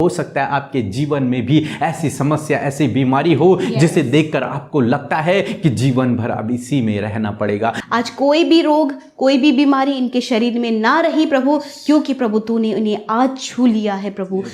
हो सकता है आपके जीवन में भी ऐसी समस्या, ऐसी बीमारी हो जिसे देखकर आपको लगता है कि जीवन भर अब इसी में रहना पड़ेगा। आज कोई भी रोग, कोई भी बीमारी इनके शरीर में ना रही प्रभु, क्योंकि प्रभु तूने उन्हें आज छू लिया है प्रभु।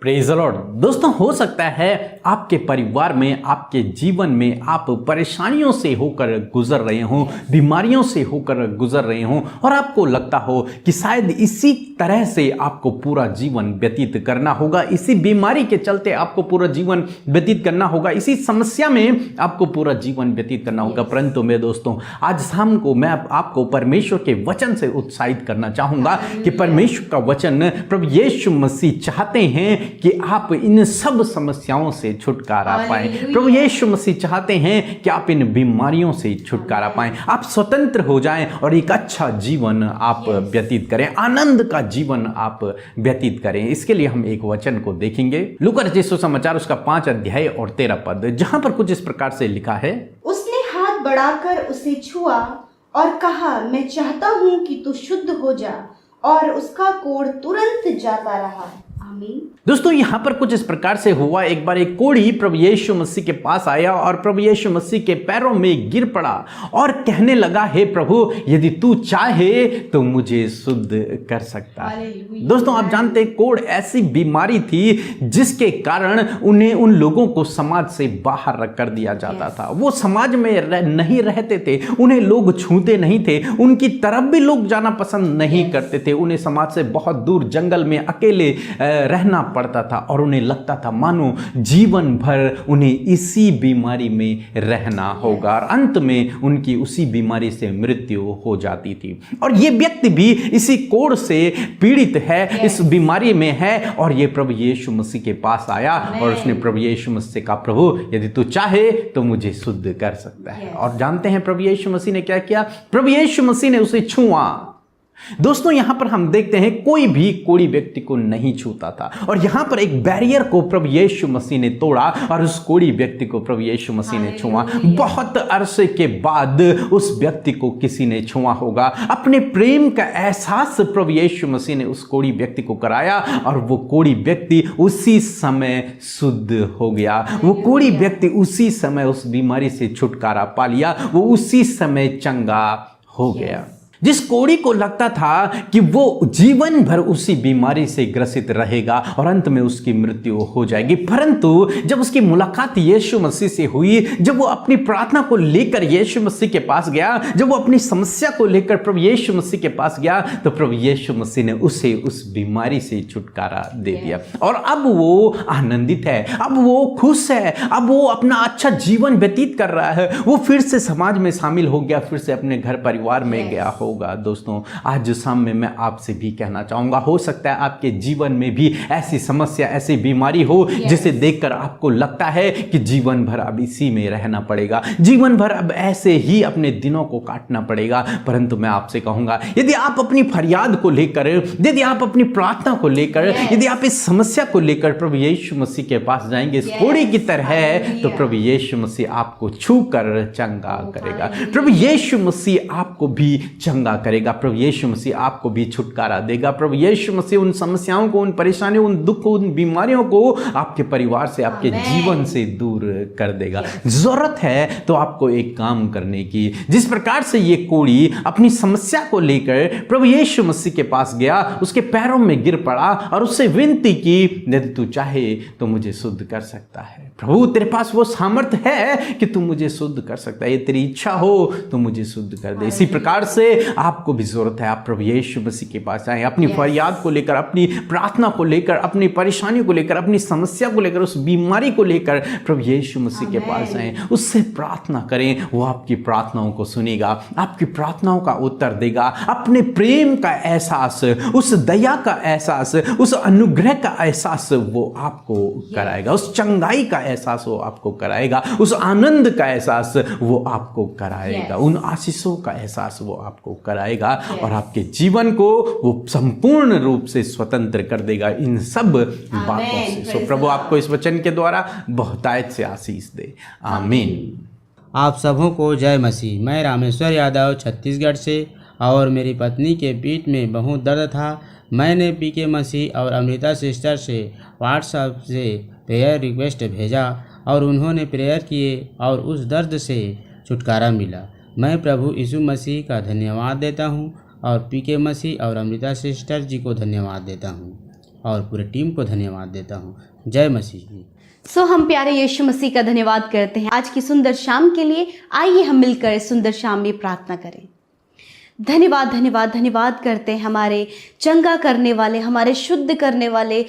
Praise the Lord. दोस्तों, हो सकता है आपके परिवार में, आपके जीवन में आप परेशानियों से होकर गुजर रहे हों, बीमारियों से होकर गुजर रहे हों और आपको लगता हो कि शायद इसी तरह से आपको पूरा जीवन व्यतीत करना होगा, इसी बीमारी के चलते आपको पूरा जीवन व्यतीत करना होगा, इसी समस्या में आपको पूरा जीवन व्यतीत करना होगा। परंतु मेरे दोस्तों, आज शाम को मैं आपको परमेश्वर के वचन से उत्साहित करना चाहूँगा कि परमेश्वर का वचन, प्रभु यीशु मसीह चाहते हैं कि आप इन सब समस्याओं से छुटकारा पाएं। प्रभु यीशु मसीह चाहते हैं कि आप इन बीमारियों से छुटकारा पाएं, आप स्वतंत्र हो जाएं और एक अच्छा जीवन आप व्यतीत करें, आनंद का जीवन आप व्यतीत करें। इसके लिए हम एक वचन को देखेंगे, लूका रचित सुसमाचार उसका 5 अध्याय और 13 पद, जहां पर कुछ इस प्रकार से लिखा है। उसने हाथ बढ़ाकर उसे छुआ और कहा, मैं चाहता हूँ कि तू शुद्ध हो जा, और उसका कोढ़ तुरंत जाता रहा। आमीन। दोस्तों, यहाँ पर कुछ इस प्रकार से हुआ। एक बार एक कोढ़ी प्रभु यीशु मसीह के पास आया और प्रभु यीशु मसीह के पैरों में गिर पड़ा और कहने लगा, हे प्रभु, यदि तू चाहे तो मुझे शुद्ध कर सकता है। दोस्तों, आप जानते हैं, कोढ़ ऐसी बीमारी थी जिसके कारण उन्हें, उन लोगों को समाज से बाहर रख कर दिया जाता था। वो समाज में नहीं रहते थे, उन्हें लोग छूते नहीं थे, उनकी तरफ भी लोग जाना पसंद नहीं करते थे। उन्हें समाज से बहुत दूर जंगल में अकेले रहना पड़ता था और उन्हें लगता था मानो जीवन भर उन्हें इसी बीमारी में रहना होगा और अंत में उनकी उसी बीमारी से मृत्यु हो जाती थी। और ये व्यक्ति भी इसी कोढ़ से पीड़ित है, इस बीमारी में है, और ये प्रभु यीशु मसीह के पास आया और उसने प्रभु यीशु मसीह से कहा, प्रभु, यदि तू चाहे तो मुझे शुद्ध कर सकता है। और जानते हैं प्रभु यीशु मसीह ने क्या किया? प्रभु यीशु मसीह ने उसे छुआ। दोस्तों, यहां पर हम देखते हैं कोई भी कोढ़ी व्यक्ति को नहीं छूता था और यहां पर एक बैरियर को प्रभु यीशु मसीह ने तोड़ा और उस कोढ़ी व्यक्ति को प्रभु यीशु मसीह ने छुआ। बहुत अरसे के बाद उस व्यक्ति को किसी ने छुआ होगा। अपने प्रेम का एहसास प्रभु यीशु मसीह ने उस कोढ़ी व्यक्ति को कराया और वो कोढ़ी व्यक्ति उसी समय शुद्ध हो गया। वो कोढ़ी व्यक्ति उसी समय उस बीमारी से छुटकारा पा लिया, वो उसी समय चंगा हो गया। जिस कोढ़ी को लगता था कि वो जीवन भर उसी बीमारी से ग्रसित रहेगा और अंत में उसकी मृत्यु हो जाएगी, परंतु जब उसकी मुलाकात यीशु मसीह से हुई, जब वो अपनी प्रार्थना को लेकर यीशु मसीह के पास गया, जब वो अपनी समस्या को लेकर प्रभु यीशु मसीह के पास गया, तो प्रभु यीशु मसीह ने उसे उस बीमारी से छुटकारा दे दिया और अब वो आनंदित है, अब वो खुश है, अब वो अपना अच्छा जीवन व्यतीत कर रहा है। वो फिर से समाज में शामिल हो गया, फिर से अपने घर परिवार में गया होगा। दोस्तों, आज शाम में मैं आपसे भी कहना चाहूंगा, हो सकता है आपके जीवन में भी ऐसी समस्या, ऐसी बीमारी हो जिसे देखकर आपको लगता है कि जीवन भर अब इसी में रहना पड़ेगा, जीवन भर अब ऐसे ही अपने दिनों को काटना पड़ेगा। परंतु मैं आपसे कहूंगा, यदि आप अपनी फरियाद को लेकर, यदि आप अपनी प्रार्थना को लेकर, यदि आप इस समस्या को लेकर प्रभु यीशु मसीह के पास जाएंगे इस कोढ़ी की तरह, तो प्रभु यीशु मसीह आपको छू कर चंगा करेगा। प्रभु यीशु मसीह आपको भी चंगा करेगा। प्रभु यीशु मसीह आपको भी छुटकारा देगा। प्रभु यीशु मसीह उन समस्याओं को, उन परेशानियों, उन दुखों, उन बीमारियों को आपके परिवार से, आपके जीवन से दूर कर देगा। जरूरत है तो आपको एक काम करने की, जिस प्रकार से ये कोढ़ी अपनी समस्या को लेकर प्रभु यीशु मसीह के पास गया, उसके पैरों में गिर पड़ा और उससे विनती की, यदि तू चाहे तो मुझे शुद्ध कर सकता है। प्रभु, तेरे पास वो सामर्थ्य है कि तू मुझे शुद्ध कर सकता है, ये तेरी इच्छा हो तो मुझे शुद्ध कर दे। इसी प्रकार से आपको भी जरूरत है, आप प्रभु यीशु मसीह के पास आए, अपनी फरियाद को लेकर, अपनी प्रार्थना को लेकर, अपनी परेशानी को लेकर, अपनी समस्या को लेकर, उस बीमारी को लेकर प्रभु यीशु मसीह के पास आए, उससे प्रार्थना करें। वो आपकी प्रार्थनाओं को सुनेगा, आपकी प्रार्थनाओं का उत्तर देगा। अपने प्रेम का एहसास, उस दया का एहसास, उस अनुग्रह का एहसास वो आपको कराएगा, उस चंगाई का एहसास वो आपको कराएगा, उस आनंद का एहसास वो आपको कराएगा, उन आशीषों का एहसास वो आपको कराएगा और आपके जीवन को वो संपूर्ण रूप से स्वतंत्र कर देगा इन सब बातों से। सो प्रभु आपको इस वचन के द्वारा बहुतायत से आशीष दे। आमीन। आप सबों को जय मसीह। मैं रामेश्वर यादव छत्तीसगढ़ से और मेरी पत्नी के पीठ में बहुत दर्द था। मैंने पीके मसीह और अमृता सिस्टर से व्हाट्सएप से प्रेयर रिक्वेस्ट भेजा और उन्होंने प्रेयर किए और उस दर्द से छुटकारा मिला। मैं प्रभु यीशु मसीह का धन्यवाद देता हूँ और पीके मसीह और अमृता सिस्टर जी को धन्यवाद देता हूँ और पूरे टीम को धन्यवाद देता हूँ। जय मसीह जी। हम प्यारे यीशु मसीह का धन्यवाद करते हैं आज की सुंदर शाम के लिए। आइए हम मिलकर इस सुंदर शाम में प्रार्थना करें। धन्यवाद धन्यवाद धन्यवाद करते हैं हमारे चंगा करने वाले, हमारे शुद्ध करने वाले,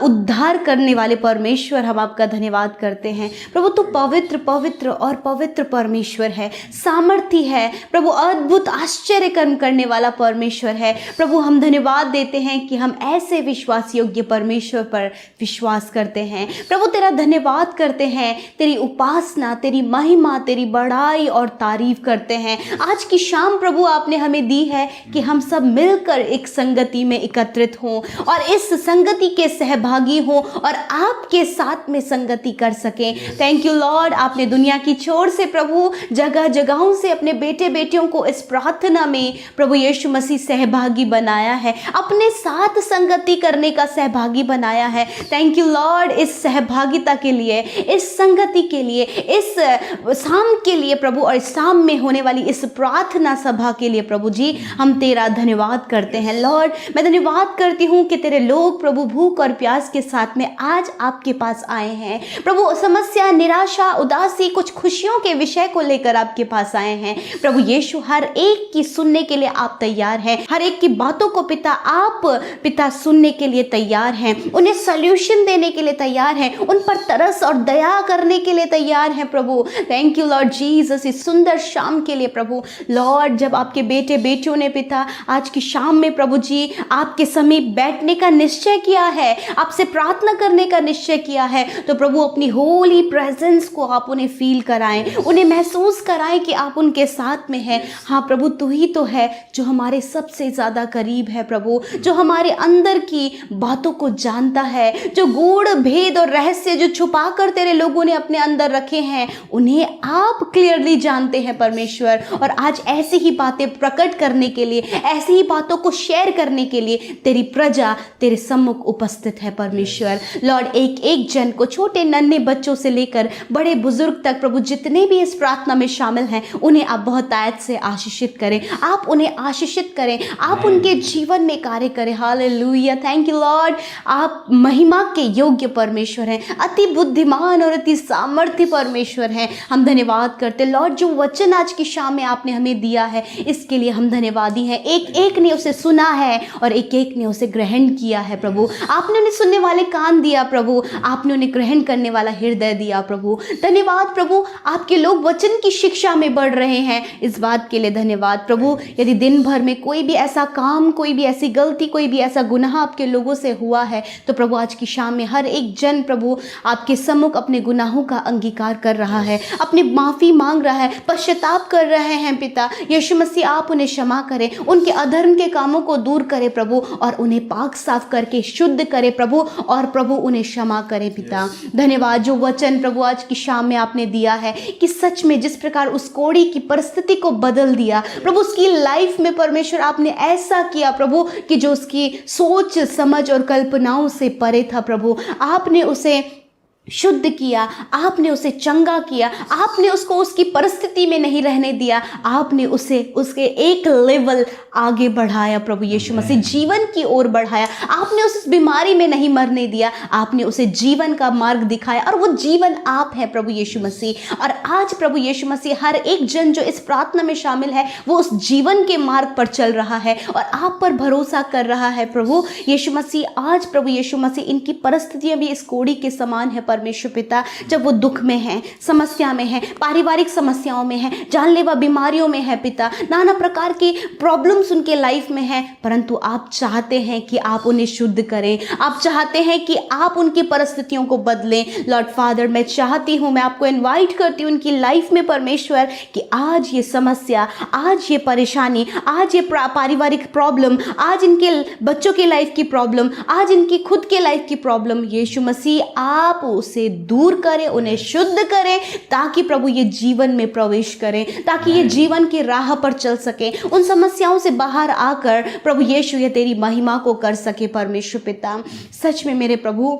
उद्धार करने वाले परमेश्वर। हम आपका धन्यवाद करते हैं प्रभु। तू पवित्र पवित्र और पवित्र परमेश्वर है, सामर्थी है प्रभु, अद्भुत आश्चर्य कर्म करने वाला परमेश्वर है प्रभु। हम धन्यवाद देते हैं कि हम ऐसे विश्वास योग्य परमेश्वर पर विश्वास करते हैं प्रभु। तेरा धन्यवाद करते हैं, तेरी उपासना, तेरी महिमा, तेरी बड़ाई और तारीफ करते हैं। आज की शाम प्रभु आपने हमें दी है कि हम सब मिलकर एक संगति में एकत्रित हों और इस संगति के सहभागी हों और आपके साथ में संगति कर सकें। Thank you Lord. आपने दुनिया की छोर से प्रभु जगह जगहों से अपने बेटे बेटियों को इस प्रार्थना में प्रभु यीशु मसीह सहभागी बनाया है, अपने साथ संगति करने का सहभागी बनाया है। थैंक यू लॉर्ड इस सहभागिता के लिए, इस संगति के लिए, इस शाम के लिए प्रभु और शाम में होने वाली इस प्रार्थना सभा के लिए प्रभु जी हम तेरा धन्यवाद करते हैं लॉर्ड। मैं धन्यवाद करती हूँ कि तेरे लोग प्रभु भूख और प्यास के साथ में आज आपके पास आए हैं प्रभु। समस्या, निराशा, उदासी, कुछ खुशियों के विषय को लेकर आपके पास आए हैं प्रभु यीशु। हर एक की सुनने के लिए आप तैयार हैं, हर एक की बातों को पिता आप पिता सुनने के लिए तैयार हैं, उन्हें सॉल्यूशन देने के लिए तैयार हैं, उन पर तरस और दया करने के लिए तैयार हैं प्रभु। थैंक यू लॉर्ड जीसस इस सुंदर शाम के लिए प्रभु लॉर्ड। जब आपके बेटे बेटियों ने पिता आज की शाम में प्रभु जी आपके समीप बैठने का निश्चय किया है, आपसे प्रार्थना करने का निश्चय किया है, तो प्रभु अपनी होली प्रेजेंस को आप उन्हें फील कराएं, उन्हें महसूस कराएं कि आप उनके साथ में हैं। हाँ प्रभु, तू ही तो है जो हमारे सबसे ज़्यादा करीब है प्रभु, जो हमारे अंदर की बातों को जानता है, जो गूढ़ भेद और रहस्य जो छुपा कर तेरे लोगों ने अपने अंदर रखे हैं उन्हें आप क्लियरली जानते हैं परमेश्वर। और आज ऐसी ही बातें प्रकट करने के लिए, ऐसी ही बातों को शेयर करने के लिए तेरी प्रजा तेरे सम्मुख उपस्थित है परमेश्वर लॉर्ड। एक एक जन को, छोटे नन्हे बच्चों से लेकर बड़े बुजुर्ग तक प्रभु जितने भी इस प्रार्थना में शामिल हैं उन्हें आप बहुतायत से आशीषित करें, आप उन्हें आशीषित करें, आप उनके जीवन में कार्य करें। हालेलुया। Thank you Lord. आप महिमा के योग्य परमेश्वर हैं, अति बुद्धिमान और अति सामर्थ्य परमेश्वर हैं। हम धन्यवाद करते लॉर्ड जो वचन आज की शाम में आपने हमें दिया है इसके लिए हम धन्यवादी हैं। एक एक ने उसे सुना है और एक एक ने उसे ग्रहण किया है प्रभु। आपने उन्हें सुनने वाले कान दिया प्रभु, आपने उन्हें ग्रहण करने वाला हृदय दिया प्रभु। धन्यवाद प्रभु। आपके लोग वचन की शिक्षा में बढ़ रहे हैं, इस बात के लिए धन्यवाद प्रभु। यदि दिन भर में कोई भी ऐसा काम, कोई भी ऐसी गलती, कोई भी ऐसा गुनाह आपके लोगों से हुआ है तो प्रभु आज की शाम में हर एक जन प्रभु आपके सम्मुख अपने गुनाहों का अंगीकार कर रहा है, अपनी माफ़ी मांग रहा है, पश्चाताप कर रहे हैं पिता यीशु मसीह। आप उन्हें क्षमा करें, उनके अधर्म के कामों को दूर करें प्रभु और उन्हें पाक साफ करके शुद्ध करें प्रभु और प्रभु उन्हें क्षमा करें पिता। धन्यवाद जो वचन प्रभु आज की शाम में आपने दिया है कि सच में जिस प्रकार उस कोढ़ी की परिस्थिति को बदल दिया प्रभु, उसकी लाइफ में परमेश्वर आपने ऐसा किया प्रभु कि जो उसकी सोच समझ और कल्पनाओं से परे था प्रभु, आपने उसे शुद्ध किया, आपने उसे चंगा किया, आपने उसको उसकी परिस्थिति में नहीं रहने दिया, आपने उसे उसके एक लेवल आगे बढ़ाया प्रभु यीशु मसीह, जीवन की ओर बढ़ाया। आपने उस बीमारी में नहीं मरने दिया, आपने उसे जीवन का मार्ग दिखाया और वो जीवन आप है प्रभु यीशु मसीह। और आज प्रभु यीशु मसीह हर एक जन जो इस प्रार्थना में शामिल है वो उस जीवन के मार्ग पर चल रहा है और आप पर भरोसा कर रहा है प्रभु यीशु मसीह। आज प्रभु यीशु मसीह इनकी परिस्थितियां भी इस कोढ़ी के समान है परमेश्वर पिता। जब वो दुख में हैं, समस्या में हैं, पारिवारिक समस्याओं में हैं, जानलेवा बीमारियों में है पिता, नाना प्रकार की प्रॉब्लम्स उनके लाइफ में हैं, परंतु आप चाहते हैं कि आप उन्हें शुद्ध करें, आप चाहते हैं कि आप उनकी परिस्थितियों को बदलें। लॉर्ड फादर, मैं चाहती हूँ, मैं आपको इनवाइट करती हूँ उनकी लाइफ में परमेश्वर कि आज ये समस्या, आज ये परेशानी, आज ये पारिवारिक प्रॉब्लम, आज इनके बच्चों की लाइफ की प्रॉब्लम, आज इनकी खुद के लाइफ की प्रॉब्लम, यीशु मसीह आप उसे दूर करें, उन्हें शुद्ध करें, ताकि प्रभु ये जीवन में प्रवेश करें, ताकि ये जीवन की राह पर चल सके, उन समस्याओं से बाहर आकर प्रभु यीशु ये तेरी महिमा को कर सके। परमेश्वर पिता, सच में मेरे प्रभु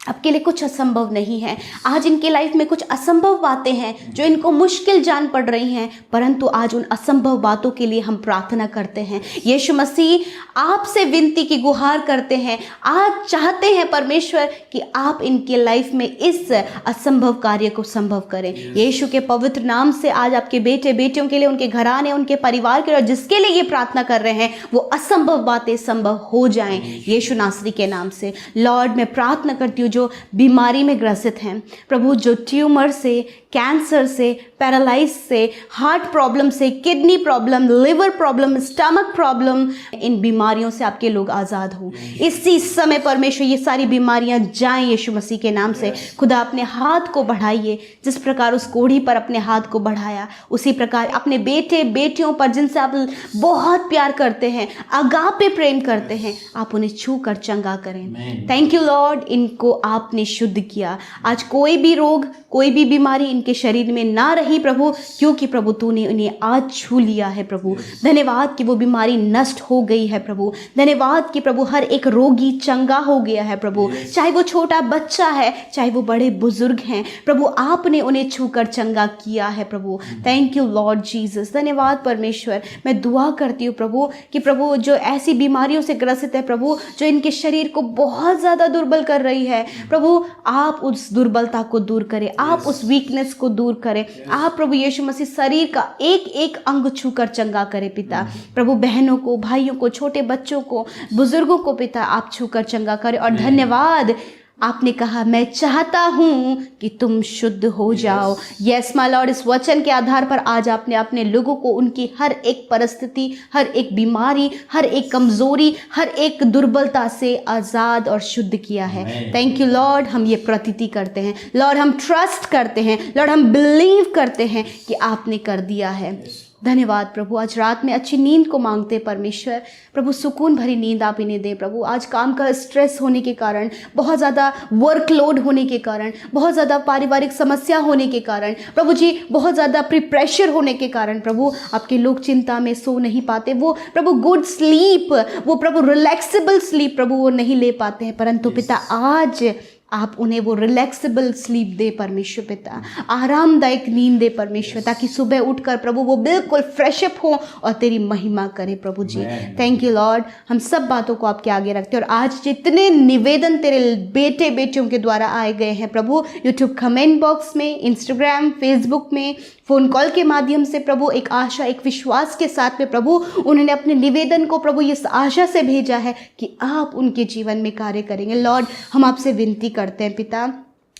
आपके लिए कुछ असंभव नहीं है। आज इनके लाइफ में कुछ असंभव बातें हैं जो इनको मुश्किल जान पड़ रही हैं, परंतु आज उन असंभव बातों के लिए हम प्रार्थना करते हैं। यीशु मसीह, आपसे विनती की गुहार करते हैं, आज चाहते हैं परमेश्वर कि आप इनके लाइफ में इस असंभव कार्य को संभव करें। यीशु के पवित्र नाम से आज आपके बेटे बेटियों के लिए, उनके घराने, उनके परिवार के लिए, और जिसके लिए ये प्रार्थना कर रहे हैं वो असंभव बातें संभव हो जाएं यीशु नासरी के नाम से। लॉर्ड, मैं प्रार्थना करती हूँ जो बीमारी में ग्रसित हैं प्रभु, जो ट्यूमर से, कैंसर से, पैरालाइज से, हार्ट प्रॉब्लम से, kidney problem, liver problem, stomach problem, इन बीमारियों से आपके लोग आज़ाद हो इसी समय। परमेश्वर, ये सारी बीमारियां जाएं यीशु मसीह के नाम से। खुदा, अपने हाथ को बढ़ाइए, जिस प्रकार उस कोढ़ी पर अपने हाथ को बढ़ाया, उसी प्रकार अपने बेटे बेटियों पर जिनसे आप बहुत प्यार करते हैं, अगापे प्रेम करते हैं, आप उन्हें छू कर चंगा करें। थैंक यू लॉर्ड, इनको आपने शुद्ध किया। आज कोई भी रोग, कोई भी बीमारी इनके शरीर में ना रही प्रभु, क्योंकि प्रभु तूने उन्हें आज छू लिया है प्रभु। धन्यवाद कि वो बीमारी नष्ट हो गई है प्रभु। धन्यवाद कि प्रभु हर एक रोगी चंगा हो गया है प्रभु, चाहे वो छोटा बच्चा है, चाहे वो बड़े बुजुर्ग हैं प्रभु, आपने उन्हें छूकर चंगा किया है प्रभु। Thank you Lord Jesus. धन्यवाद परमेश्वर। मैं दुआ करती हूँ प्रभु कि प्रभु जो ऐसी बीमारियों से ग्रसित है प्रभु, जो इनके शरीर को बहुत ज़्यादा दुर्बल कर रही है प्रभु, आप उस दुर्बलता को दूर करें, आप उस वीकनेस को दूर करें। आप प्रभु यीशु मसीह शरीर का एक एक अंग छूकर चंगा करें पिता। प्रभु बहनों को, भाइयों को, छोटे बच्चों को, बुजुर्गों को पिता आप छूकर चंगा करें। और धन्यवाद, आपने कहा मैं चाहता हूं कि तुम शुद्ध हो जाओ। यस माय लॉर्ड, इस वचन के आधार पर आज आपने अपने लोगों को उनकी हर एक परिस्थिति, हर एक बीमारी, हर एक कमजोरी, हर एक दुर्बलता से आज़ाद और शुद्ध किया है। थैंक यू लॉर्ड, हम ये प्रतीति करते हैं लॉर्ड, हम ट्रस्ट करते हैं लॉर्ड, हम बिलीव करते हैं कि आपने कर दिया है। धन्यवाद प्रभु। आज रात में अच्छी नींद को मांगते परमेश्वर प्रभु, सुकून भरी नींद आप इन्हें दे प्रभु। आज काम का स्ट्रेस होने के कारण, बहुत ज़्यादा वर्कलोड होने के कारण, बहुत ज़्यादा पारिवारिक समस्या होने के कारण प्रभु जी, बहुत ज़्यादा प्रेशर होने के कारण प्रभु आपके लोग चिंता में सो नहीं पाते। वो प्रभु गुड स्लीप, वो प्रभु रिलैक्सेबल स्लीप प्रभु वो नहीं ले पाते हैं, परंतु पिता आज आप उन्हें वो रिलैक्सेबल स्लीप दे परमेश्वर पिता, आरामदायक नींद दे परमेश्वर, ताकि सुबह उठकर प्रभु वो बिल्कुल फ्रेशअप हो और तेरी महिमा करे प्रभु जी। Thank you Lord. हम सब बातों को आपके आगे रखते हैं और आज जितने निवेदन तेरे बेटे बेटियों के द्वारा आए गए हैं प्रभु, यूट्यूब कमेंट बॉक्स में, इंस्टाग्राम, फेसबुक में, फ़ोन कॉल के माध्यम से प्रभु, एक आशा, एक विश्वास के साथ में प्रभु उन्होंने अपने निवेदन को प्रभु इस आशा से भेजा है कि आप उनके जीवन में कार्य करेंगे। लॉर्ड, हम आपसे विनती करते हैं पिता,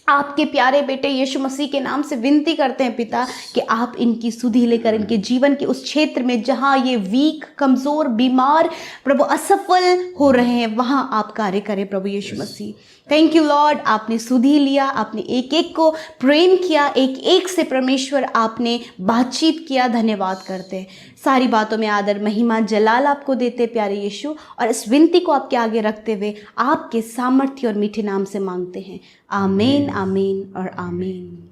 आपके प्यारे बेटे यीशु मसीह के नाम से विनती करते हैं पिता कि आप इनकी सुधि लेकर इनके जीवन के उस क्षेत्र में जहाँ ये वीक, कमज़ोर, बीमार प्रभु असफल हो रहे हैं, वहाँ आप कार्य करें प्रभु यीशु मसीह। थैंक यू लॉर्ड, आपने सुधि लिया, आपने एक एक को प्रेम किया, एक एक से परमेश्वर आपने बातचीत किया। धन्यवाद करते हैं। सारी बातों में आदर, महिमा, जलाल आपको देते प्यारे यीशु, और इस विनती को आपके आगे रखते हुए आपके सामर्थ्य और मीठे नाम से मांगते हैं। आमीन, आमीन और आमीन।